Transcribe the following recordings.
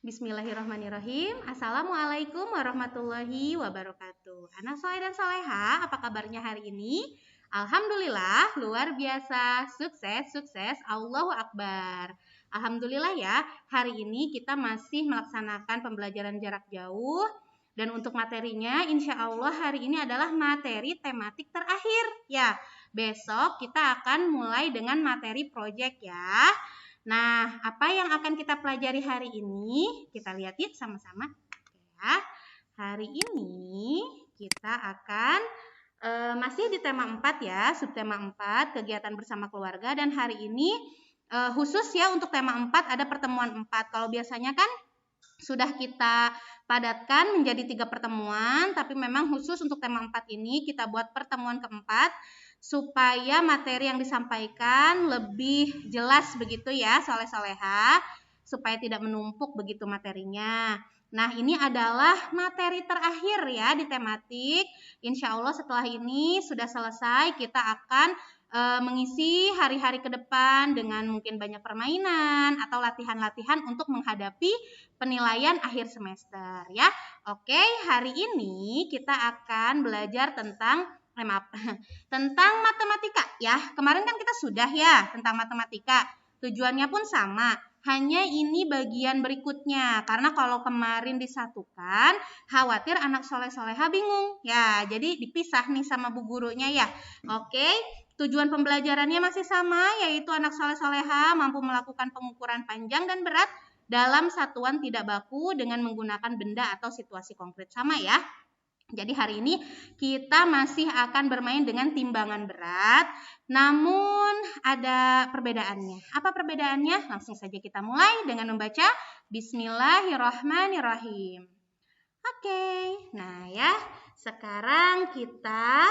Bismillahirrahmanirrahim. Assalamualaikum warahmatullahi wabarakatuh. Anak soleh dan soleha, apa kabarnya hari ini? Alhamdulillah, luar biasa, sukses, sukses, Allahu Akbar. Alhamdulillah ya, hari ini kita masih melaksanakan pembelajaran jarak jauh. Dan untuk materinya, insya Allah hari ini adalah materi tematik terakhir. Ya, besok kita akan mulai dengan materi project ya. Nah, apa yang akan kita pelajari hari ini? Kita lihat yuk sama-sama. Ya, hari ini kita akan masih di tema 4 ya, subtema 4, kegiatan bersama keluarga. Dan hari ini khusus ya untuk tema 4 ada pertemuan 4. Kalau biasanya kan sudah kita padatkan menjadi 3 pertemuan, tapi memang khusus untuk tema 4 ini kita buat pertemuan keempat supaya materi yang disampaikan lebih jelas begitu ya soleh-soleha, supaya tidak menumpuk begitu materinya. Nah, ini adalah materi terakhir ya di tematik. Insya Allah setelah ini sudah selesai, kita akan mengisi hari-hari ke depan dengan mungkin banyak permainan atau latihan-latihan untuk menghadapi penilaian akhir semester ya. Oke, hari ini kita akan belajar tentang tentang matematika ya. Kemarin kan kita sudah ya tentang matematika. Tujuannya pun sama. Hanya ini bagian berikutnya. Karena kalau kemarin disatukan, khawatir anak soleh-soleha bingung. Ya, jadi dipisah nih sama bu gurunya ya. Oke, tujuan pembelajarannya masih sama, yaitu anak soleh-soleha mampu melakukan pengukuran panjang dan berat dalam satuan tidak baku dengan menggunakan benda atau situasi konkret sama ya. Jadi hari ini kita masih akan bermain dengan timbangan berat, namun ada perbedaannya. Apa perbedaannya? Langsung saja kita mulai dengan membaca Bismillahirrahmanirrahim. Oke, nah ya, sekarang kita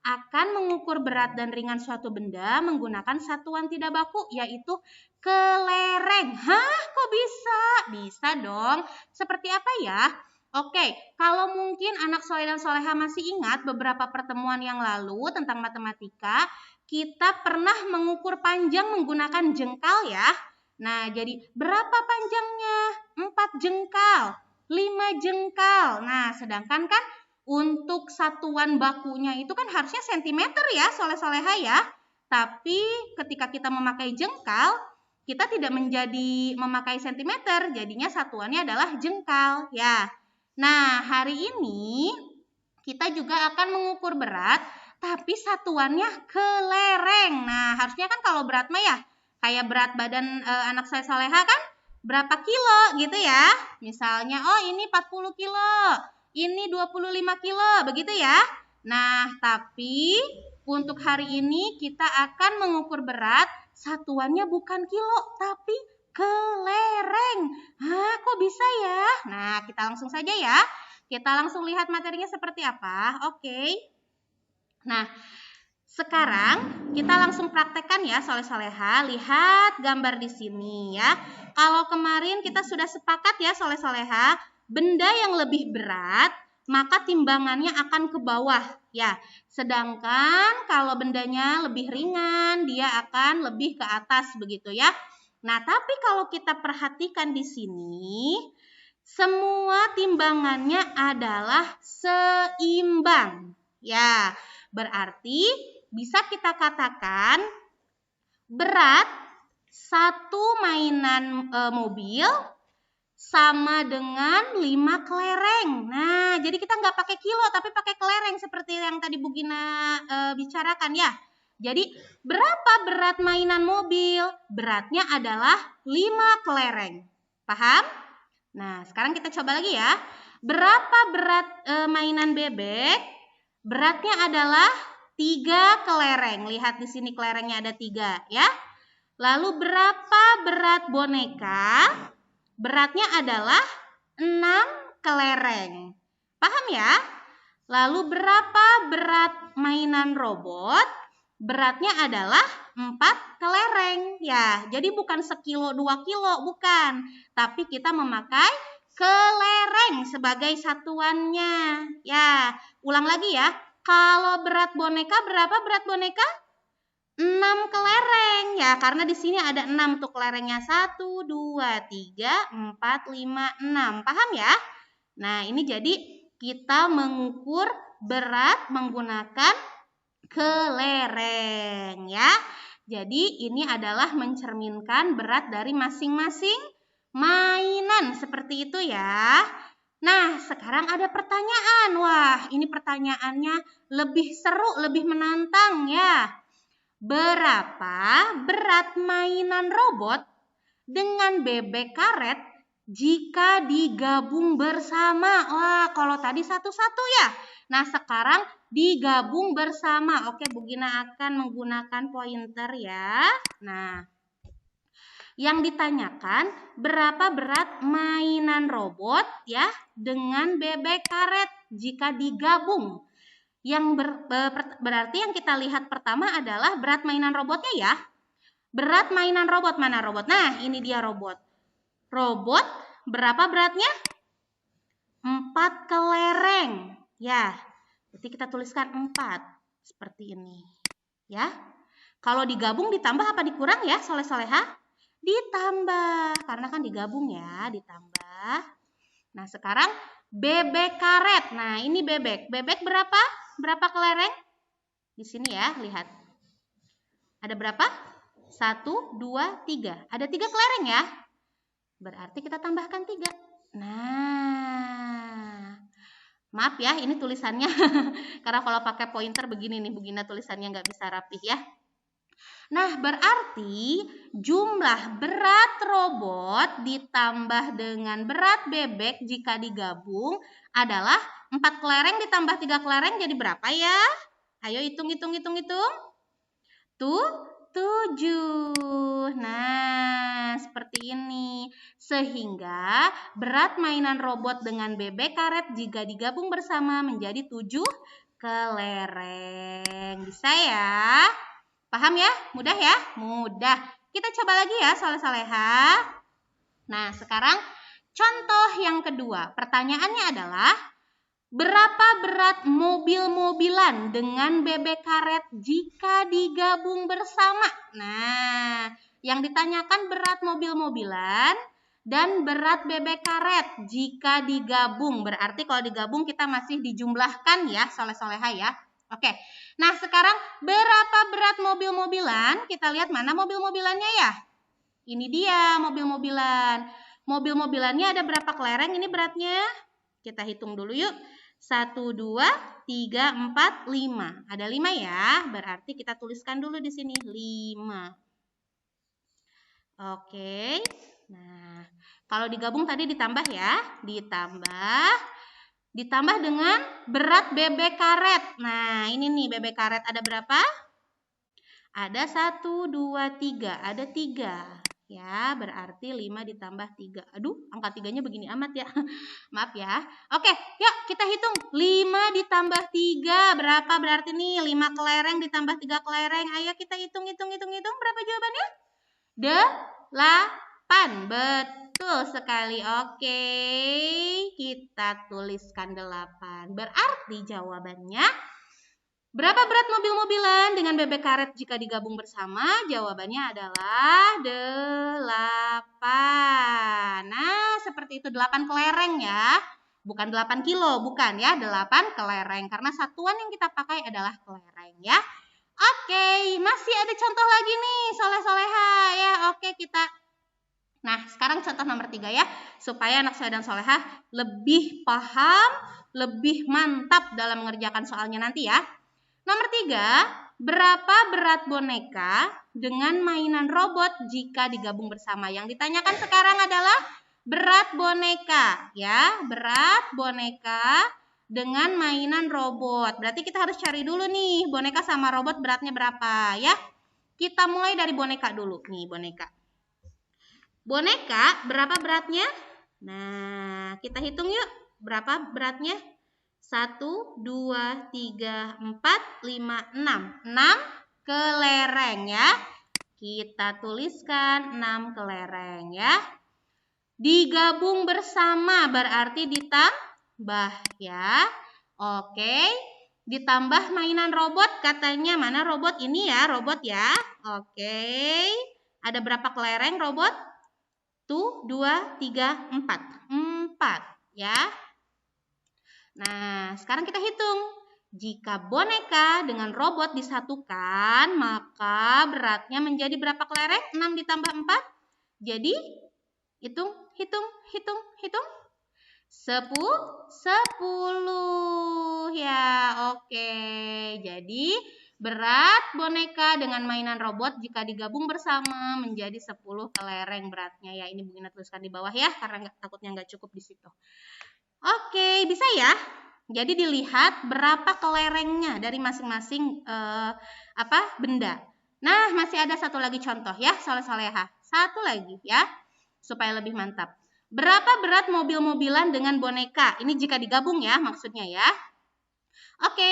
akan mengukur berat dan ringan suatu benda menggunakan satuan tidak baku, yaitu kelereng. Hah, kok bisa? Bisa dong. Seperti apa ya? Oke, kalau mungkin anak soleh dan soleha masih ingat beberapa pertemuan yang lalu tentang matematika, kita pernah mengukur panjang menggunakan jengkal ya. Nah, jadi berapa panjangnya? 4 jengkal, 5 jengkal. Nah, sedangkan kan untuk satuan bakunya itu kan harusnya sentimeter ya, soleh-soleha ya. Tapi ketika kita memakai jengkal, kita tidak menjadi memakai sentimeter, jadinya satuannya adalah jengkal ya. Nah, hari ini kita juga akan mengukur berat, tapi satuannya kelereng. Nah, harusnya kan kalau berat mah ya, kayak berat badan anak saya soleha kan berapa kilo gitu ya. Misalnya, oh ini 40 kilo, ini 25 kilo, begitu ya. Nah, tapi untuk hari ini kita akan mengukur berat, satuannya bukan kilo, tapi kelereng. Hah, kok bisa ya? Nah, kita langsung saja ya. Kita langsung lihat materinya seperti apa. Oke. Nah, sekarang kita langsung praktekkan ya soleh-soleha. Lihat gambar di sini ya. Kalau kemarin kita sudah sepakat ya soleh-soleha, benda yang lebih berat maka timbangannya akan ke bawah ya. Sedangkan kalau bendanya lebih ringan, dia akan lebih ke atas begitu ya. Nah, tapi kalau kita perhatikan di sini, semua timbangannya adalah seimbang. Ya, berarti bisa kita katakan berat satu mainan mobil sama dengan 5 kelereng. Nah, jadi kita nggak pakai kilo, tapi pakai kelereng seperti yang tadi Bu Gina bicarakan ya. Jadi, berapa berat mainan mobil? Beratnya adalah 5 kelereng. Paham? Nah, sekarang kita coba lagi ya. Berapa berat mainan bebek? Beratnya adalah 3 kelereng. Lihat di sini kelerengnya ada 3 ya. Lalu berapa berat boneka? Beratnya adalah 6 kelereng. Paham ya? Lalu berapa berat mainan robot? Beratnya adalah 4 kelereng. Ya, jadi bukan sekilo 2 kilo, bukan. Tapi kita memakai kelereng sebagai satuannya. Ya, ulang lagi ya. Kalau berat boneka, berapa berat boneka? 6 kelereng ya, karena di sini ada 6 tuh kelerengnya. 1, 2, 3, 4, 5, 6. Paham ya? Nah, ini jadi kita mengukur berat menggunakan kelereng ya. Jadi ini adalah mencerminkan berat dari masing-masing mainan seperti itu ya. Nah, sekarang ada pertanyaan. Wah, ini pertanyaannya lebih seru, lebih menantang ya. Berapa berat mainan robot dengan bebek karet jika digabung bersama? Wah, kalau tadi satu-satu ya. Nah, sekarang digabung bersama. Oke, Bu Gina akan menggunakan pointer ya. Nah, yang ditanyakan berapa berat mainan robot ya dengan bebek karet jika digabung. Yang berarti yang kita lihat pertama adalah berat mainan robotnya ya. Berat mainan robot, mana robot? Nah, ini dia robot. Robot berapa beratnya? 4 kelereng. Ya, berarti kita tuliskan 4. Seperti ini. Ya. Kalau digabung ditambah apa dikurang ya, soleh-soleha? Ditambah, karena kan digabung ya, ditambah. Nah, sekarang bebek karet. Nah, ini bebek. Bebek berapa? Berapa kelereng? Di sini ya, lihat. Ada berapa? 1, 2, 3. Ada 3 kelereng ya. Berarti kita tambahkan 3. Nah, maaf ya, ini tulisannya. Karena kalau pakai pointer begini nih, Bu Gina tulisannya nggak bisa rapih ya. Nah, berarti jumlah berat robot ditambah dengan berat bebek jika digabung adalah 4 kelereng ditambah 3 kelereng jadi berapa ya? Ayo hitung. Tuh, 7. Nah, seperti ini. Sehingga berat mainan robot dengan bebek karet jika digabung bersama menjadi 7 kelereng. Bisa ya? Paham ya? Mudah ya? Mudah. Kita coba lagi ya, soleh-soleha. Nah, sekarang contoh yang kedua. Pertanyaannya adalah, berapa berat mobil-mobilan dengan bebek karet jika digabung bersama? Nah, yang ditanyakan berat mobil-mobilan dan berat bebek karet jika digabung. Berarti kalau digabung kita masih dijumlahkan ya, soleh-soleha ya. Oke, nah sekarang berapa berat mobil-mobilan? Kita lihat mana mobil-mobilannya ya. Ini dia mobil-mobilan. Mobil-mobilannya ada berapa kelereng ini beratnya? Kita hitung dulu yuk. 1, 2, 3, 4, 5. Ada 5 ya, berarti kita tuliskan dulu di sini 5. Oke, nah kalau digabung tadi ditambah ya, ditambah dengan berat bebek karet. Nah, ini nih bebek karet ada berapa? Ada 1, 2, 3. Ada 3. Ya, berarti 5 ditambah 3. Aduh, angka 3-nya begini amat ya. Maaf ya. Oke, yuk kita hitung. 5 ditambah 3. Berapa berarti nih? 5 kelereng ditambah 3 kelereng. Ayo kita hitung. Berapa jawabannya? 8. Betul sekali. Oke, kita tuliskan 8. Berarti jawabannya berapa berat mobil-mobilan dengan bebek karet jika digabung bersama? Jawabannya adalah 8. Nah, seperti itu 8 kelereng ya. Bukan 8 kilo, bukan ya. 8 kelereng. Karena satuan yang kita pakai adalah kelereng ya. Oke, masih ada contoh lagi nih, soleh-soleha ya. Oke, kita. Nah, sekarang contoh nomor 3 ya. Supaya anak soleh dan soleha lebih paham, lebih mantap dalam mengerjakan soalnya nanti ya. Nomor 3, berapa berat boneka dengan mainan robot jika digabung bersama? Yang ditanyakan sekarang adalah berat boneka ya, berat boneka dengan mainan robot. Berarti kita harus cari dulu nih, boneka sama robot beratnya berapa ya. Kita mulai dari boneka dulu. Nih, boneka. Boneka berapa beratnya? Nah, kita hitung yuk. Berapa beratnya? 1, 2, 3, 4, 5, 6. 6 kelereng ya. Kita tuliskan 6 kelereng ya. Digabung bersama berarti ditambah ya. Oke. ditambah mainan robot katanya. Mana robot? Ini ya, robot ya. Oke. Ada berapa kelereng robot? Tuh, 2, 3, 4. 4 ya. Nah, sekarang kita hitung. Jika boneka dengan robot disatukan, maka beratnya menjadi berapa kelereng? 6 ditambah 4. Jadi, hitung. 10 ya, oke. Jadi berat boneka dengan mainan robot jika digabung bersama menjadi 10 kelereng beratnya ya. Ini Bu Ina tuliskan di bawah ya, karena takutnya nggak cukup di situ. Oke, bisa ya. Jadi dilihat berapa kelerengnya dari masing-masing benda. Nah, masih ada satu lagi contoh ya, soleh-soleha. Satu lagi ya, supaya lebih mantap. Berapa berat mobil-mobilan dengan boneka? Ini jika digabung ya maksudnya ya. Oke,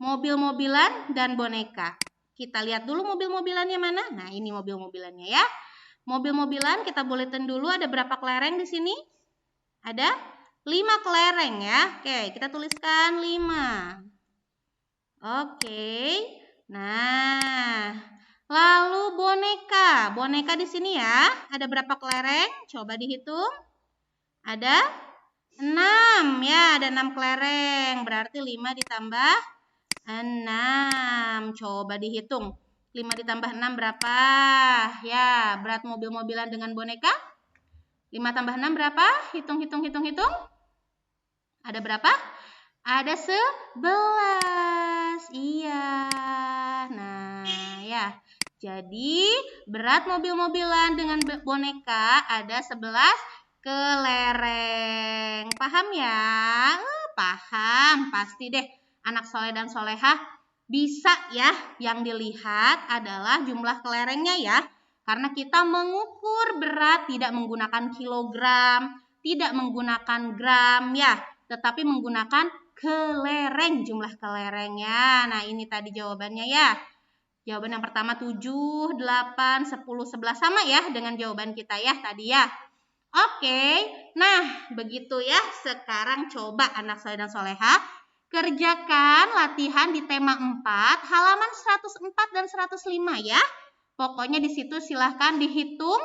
mobil-mobilan dan boneka. Kita lihat dulu mobil-mobilannya mana. Nah, ini mobil-mobilannya ya. Mobil-mobilan kita buletin dulu ada berapa kelereng di sini? Ada 5 kelereng ya. Oke, kita tuliskan 5. Oke. Nah, lalu boneka. Boneka di sini ya. Ada berapa kelereng? Coba dihitung. Ada 6 ya, ada 6 kelereng. Berarti 5 ditambah 6. Coba dihitung. 5 ditambah 6 berapa? Ya, berat mobil-mobilan dengan boneka. 5 tambah 6 berapa? Hitung. Ada berapa? Ada 11. Iya. Nah, ya. Jadi, berat mobil-mobilan dengan boneka ada 11 kelereng. Paham ya? Paham, pasti deh. Anak soleh dan solehah bisa ya. Yang dilihat adalah jumlah kelerengnya ya. Karena kita mengukur berat tidak menggunakan kilogram, tidak menggunakan gram ya, tetapi menggunakan kelereng, jumlah kelerengnya. Nah, ini tadi jawabannya ya. Jawaban yang pertama 7, 8, 10, 11 sama ya dengan jawaban kita ya tadi ya. Oke, nah begitu ya. Sekarang coba anak soleh dan soleha kerjakan latihan di tema 4, halaman 104 dan 105 ya. Pokoknya di situ silahkan dihitung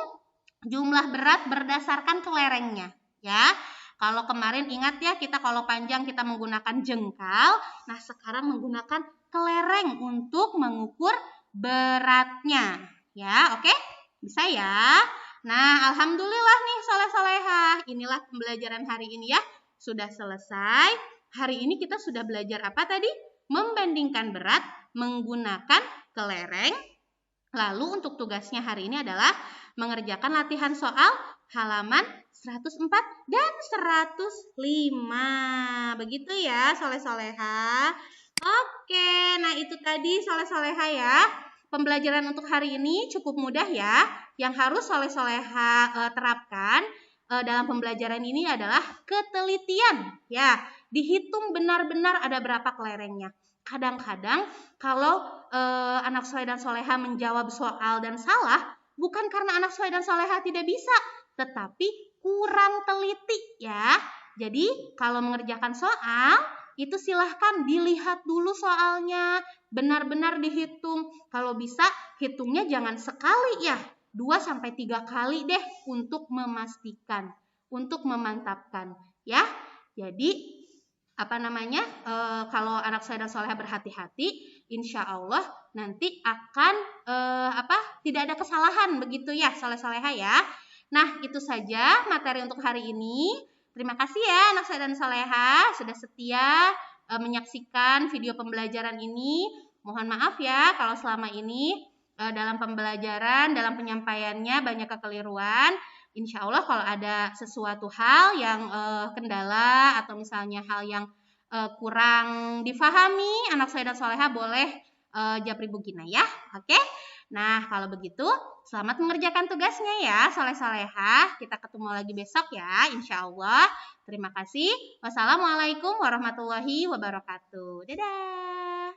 jumlah berat berdasarkan kelerengnya ya. Kalau kemarin ingat ya, kita kalau panjang kita menggunakan jengkal. Nah, sekarang menggunakan kelereng untuk mengukur beratnya ya. Oke, bisa ya. Nah, alhamdulillah nih soleh-solehah. Inilah pembelajaran hari ini ya. Sudah selesai. Hari ini kita sudah belajar apa tadi? Membandingkan berat menggunakan kelereng. Lalu untuk tugasnya hari ini adalah mengerjakan latihan soal halaman 104 dan 105. Begitu ya soleh-solehah. Oke, nah itu tadi soleh-solehah ya. Pembelajaran untuk hari ini cukup mudah ya. Yang harus soleh-soleha terapkan dalam pembelajaran ini adalah ketelitian ya. Dihitung benar-benar ada berapa kelerengnya. Kadang-kadang kalau anak soleh dan soleha menjawab soal dan salah, bukan karena anak soleh dan soleha tidak bisa, tetapi kurang teliti ya. Jadi kalau mengerjakan soal, itu silahkan dilihat dulu soalnya, benar-benar dihitung. Kalau bisa hitungnya jangan sekali ya, 2-3 kali deh untuk memastikan, untuk memantapkan ya. Jadi kalau anak soleh dan soleha berhati-hati, insya Allah nanti akan tidak ada kesalahan begitu ya soleh-soleha ya. Nah itu saja materi untuk hari ini. Terima kasih ya anak soleh dan soleha sudah setia menyaksikan video pembelajaran ini. Mohon maaf ya kalau selama ini dalam pembelajaran, dalam penyampaiannya banyak kekeliruan. Insya Allah kalau ada sesuatu hal yang kendala atau misalnya hal yang kurang difahami, anak soleh dan soleha boleh japri Bu Gina ya. Oke. Nah, kalau begitu selamat mengerjakan tugasnya ya, soleh-soleha. Kita ketemu lagi besok ya, insya Allah. Terima kasih. Wassalamualaikum warahmatullahi wabarakatuh. Dadah.